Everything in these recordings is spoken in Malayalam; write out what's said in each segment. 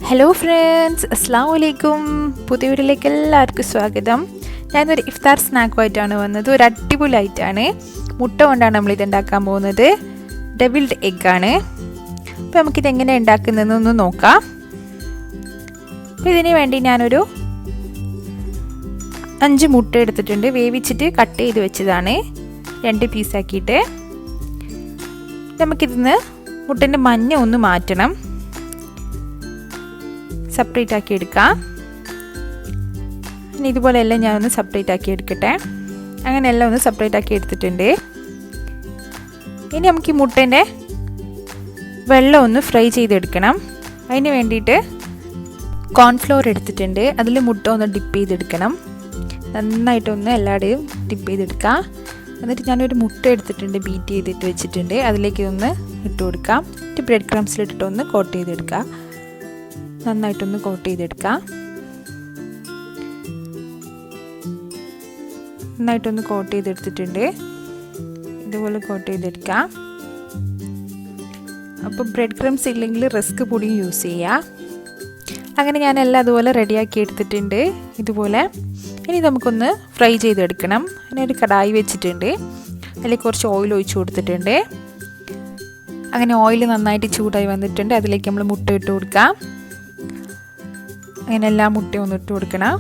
ഹലോ ഫ്രണ്ട്സ്, അസ്സലാമു അലൈക്കും. പുതിയ വീഡിയോയിലേക്ക് എല്ലാവർക്കും സ്വാഗതം. ഞാനൊരു ഇഫ്താർ സ്നാക്കുമായിട്ടാണ് വന്നത്. ഒരു അടിപൊളി ആയിട്ടാണ്. മുട്ട കൊണ്ടാണ് നമ്മളിത് ഉണ്ടാക്കാൻ പോകുന്നത്. ഡബിൾഡ് എഗ്ഗാണ്. അപ്പോൾ നമുക്കിത് എങ്ങനെ ഉണ്ടാക്കുന്നതെന്നൊന്ന് നോക്കാം. അപ്പോൾ ഇതിന് വേണ്ടി ഞാനൊരു 5 മുട്ട എടുത്തിട്ടുണ്ട്. വേവിച്ചിട്ട് കട്ട് ചെയ്ത് വെച്ചതാണ്, 2 പീസാക്കിയിട്ട്. നമുക്കിതിന്ന് മുട്ടൻ്റെ മഞ്ഞ ഒന്ന് മാറ്റണം, സെപ്പറേറ്റ് ആക്കി എടുക്കാം. ഇനി ഇതുപോലെ എല്ലാം ഞാനൊന്ന് സെപ്പറേറ്റ് ആക്കി എടുക്കട്ടെ. അങ്ങനെ എല്ലാം ഒന്ന് സെപ്പറേറ്റ് ആക്കി എടുത്തിട്ടുണ്ട്. ഇനി നമുക്ക് ഈ മുട്ടേൻ്റെ വെള്ളം ഒന്ന് ഫ്രൈ ചെയ്തെടുക്കണം. അതിന് വേണ്ടിയിട്ട് കോൺഫ്ലോർ എടുത്തിട്ടുണ്ട്. അതിൽ മുട്ട ഒന്ന് ഡിപ്പ് ചെയ്തെടുക്കണം. നന്നായിട്ടൊന്ന് എല്ലാവരുടെയും ഡിപ്പ് ചെയ്തെടുക്കാം. എന്നിട്ട് ഞാനൊരു മുട്ട എടുത്തിട്ടുണ്ട്, ബീറ്റ് ചെയ്തിട്ട് വെച്ചിട്ടുണ്ട്. അതിലേക്ക് ഒന്ന് ഇട്ട് കൊടുക്കാം. ബ്രെഡ് ക്രംസിലിട്ടിട്ട് ഒന്ന് കോട്ട് ചെയ്തെടുക്കാം. നന്നായിട്ടൊന്ന് കോട്ട് ചെയ്തെടുക്കാം. നന്നായിട്ടൊന്ന് കോട്ട് ചെയ്തെടുത്തിട്ടുണ്ട്. ഇതുപോലെ കോട്ട് ചെയ്തെടുക്കാം. അപ്പോൾ ബ്രെഡ് ക്രംസ് ഇല്ലെങ്കിൽ റസ്ക് പൊടിയും യൂസ് ചെയ്യാം. അങ്ങനെ ഞാനെല്ലാം അതുപോലെ റെഡിയാക്കി എടുത്തിട്ടുണ്ട്. ഇതുപോലെ ഇനി നമുക്കൊന്ന് ഫ്രൈ ചെയ്തെടുക്കണം. അതിനൊരു കടായി വെച്ചിട്ടുണ്ട്. അതിലേക്ക് കുറച്ച് ഓയിൽ ഒഴിച്ച് കൊടുത്തിട്ടുണ്ട്. അങ്ങനെ ഓയിൽ നന്നായിട്ട് ചൂടായി വന്നിട്ടുണ്ട്. അതിലേക്ക് നമ്മൾ മുട്ട ഇട്ട് കൊടുക്കാം. അങ്ങനെ എല്ലാ മുട്ടയും ഒന്ന് ഇട്ട് കൊടുക്കണം.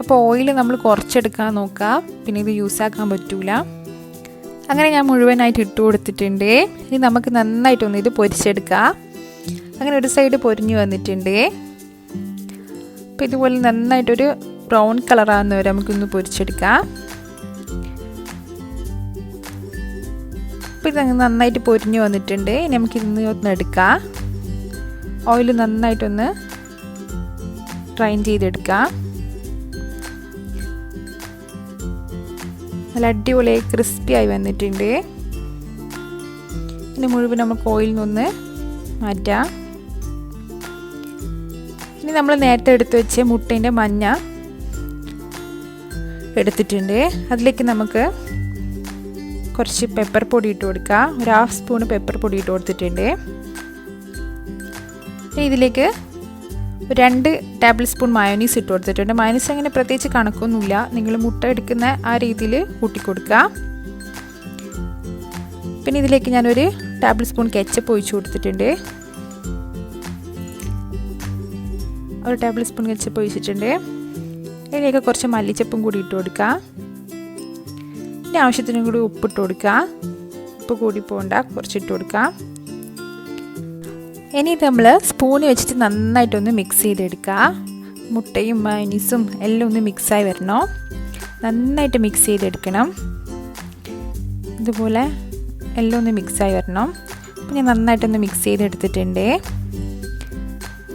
അപ്പോൾ ഓയിൽ നമ്മൾ കുറച്ചെടുക്കാൻ നോക്കുക, പിന്നെ ഇത് യൂസാക്കാൻ പറ്റൂല. അങ്ങനെ ഞാൻ മുഴുവനായിട്ട് ഇട്ട് കൊടുത്തിട്ടുണ്ട്. ഇനി നമുക്ക് നന്നായിട്ടൊന്ന് ഇത് പൊരിച്ചെടുക്കാം. അങ്ങനെ ഒരു സൈഡ് പൊരിഞ്ഞു വന്നിട്ടുണ്ട്. അപ്പോൾ ഇതുപോലെ നന്നായിട്ടൊരു ബ്രൗൺ കളറാകുന്ന വരെ നമുക്കൊന്ന് പൊരിച്ചെടുക്കാം. അപ്പോൾ ഇതങ്ങ് നന്നായിട്ട് പൊരിഞ്ഞു വന്നിട്ടുണ്ട്. ഇനി നമുക്കിന്ന് ഒന്ന് എടുക്കാം. ഓയിൽ നന്നായിട്ടൊന്ന് ഡ്രൈൻ ചെയ്തെടുക്കാം. നല്ല അടിപൊളി ക്രിസ്പി ആയി വന്നിട്ടുണ്ട്. ഇനി മുഴുവൻ നമുക്ക് ഓയിലിൽ നിന്നൊന്ന് മാറ്റാം. ഇനി നമ്മൾ നേരത്തെ എടുത്ത് വെച്ച മുട്ടേൻ്റെ മഞ്ഞ എടുത്തിട്ടുണ്ട്. അതിലേക്ക് നമുക്ക് കുറച്ച് പെപ്പർ പൊടി ഇട്ട് കൊടുക്കാം. ഒരു 1/2 സ്പൂൺ പെപ്പർ പൊടി ഇട്ട് കൊടുത്തിട്ടുണ്ട്. ഇനി ഇതിലേക്ക് 2 ടേബിൾ സ്പൂൺ മയോനീസ് ഇട്ട് കൊടുത്തിട്ടുണ്ട്. മയോനീസ് അങ്ങനെ പ്രത്യേകിച്ച് കണക്കൊന്നുമില്ല, നിങ്ങൾ മുട്ട എടുക്കുന്ന ആ രീതിയിൽ കൂട്ടിക്കൊടുക്കുക. പിന്നെ ഇതിലേക്ക് ഞാനൊരു ടേബിൾ സ്പൂൺ കെച്ചപ്പ് ഒഴിച്ച് കൊടുത്തിട്ടുണ്ട്. ഒരു ടേബിൾ സ്പൂൺ കെച്ചപ്പ് ഒഴിച്ചിട്ടുണ്ട്. ഇതിലേക്ക് കുറച്ച് മല്ലിച്ചപ്പും കൂടി ഇട്ട് കൊടുക്കുക. ഇനി ആവശ്യത്തിനും കൂടി ഉപ്പിട്ട് കൊടുക്കുക. ഉപ്പ് കൂടി പോകണ്ട, കുറച്ചിട്ട് കൊടുക്കുക. ഇനി നമ്മൾ സ്പൂൺ വെച്ചിട്ട് നന്നായിട്ടൊന്ന് മിക്സ് ചെയ്തെടുക്കുക. മുട്ടയും മയോനീസും എല്ലാം ഒന്ന് മിക്സായി വരണം. നന്നായിട്ട് മിക്സ് ചെയ്തെടുക്കണം. ഇതുപോലെ എല്ലാം ഒന്ന് മിക്സായി വരണം. അപ്പം ഞാൻ നന്നായിട്ടൊന്ന് മിക്സ് ചെയ്തെടുത്തിട്ടുണ്ട്.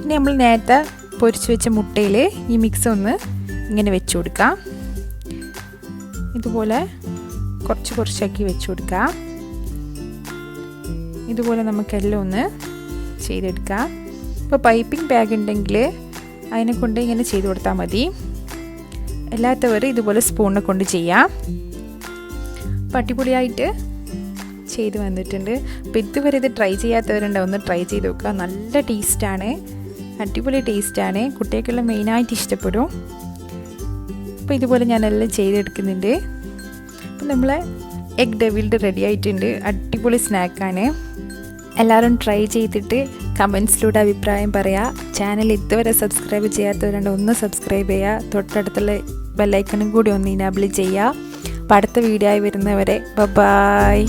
ഇനി നമ്മൾ നേരത്തെ പൊരിച്ച് വെച്ച മുട്ടയിൽ ഈ മിക്സ് ഒന്ന് ഇങ്ങനെ വെച്ച് കൊടുക്കാം. ഇതുപോലെ കുറച്ചാക്കി വെച്ച് കൊടുക്കാം. ഇതുപോലെ നമുക്കെല്ലാം ഒന്ന് ചെയ്തെടുക്കാം. ഇപ്പോൾ പൈപ്പിംഗ് ബാഗ് ഉണ്ടെങ്കിൽ അതിനെ കൊണ്ട് ഇങ്ങനെ ചെയ്ത് കൊടുത്താൽ മതി. അല്ലാത്തവർ ഇതുപോലെ സ്പൂണിനെ കൊണ്ട് ചെയ്യാം. അപ്പോൾ അടിപൊളിയായിട്ട് ചെയ്ത് വന്നിട്ടുണ്ട്. അപ്പോൾ ഇതുവരെ ഇത് ട്രൈ ചെയ്യാത്തവരുണ്ട്, ഒന്ന് ട്രൈ ചെയ്ത് നോക്കുക. നല്ല ടേസ്റ്റാണ്, അടിപൊളി ടേസ്റ്റാണ്. കുട്ടികൾക്കെല്ലാം മെയിനായിട്ട് ഇഷ്ടപ്പെടും. അപ്പോൾ ഇതുപോലെ ഞാനെല്ലാം ചെയ്തെടുക്കുന്നുണ്ട്. അപ്പോൾ നമ്മളെ എഗ് ഡബിൾഡ് റെഡി ആയിട്ടുണ്ട്. അടിപൊളി സ്നാക്കാണ്. എല്ലാവരും ട്രൈ ചെയ്തിട്ട് കമൻസിലൂടെ അഭിപ്രായം പറയുക. ചാനൽ ഇതുവരെ സബ്സ്ക്രൈബ് ചെയ്യാത്തവരുണ്ട്, ഒന്ന് സബ്സ്ക്രൈബ് ചെയ്യുക. തൊട്ടടുത്തുള്ള ബെല്ലൈക്കണും കൂടി ഒന്ന് ഇനാബിൾ ചെയ്യുക. അപ്പോൾ അടുത്ത വീഡിയോ ആയി വരുന്നവരെ ബൈ.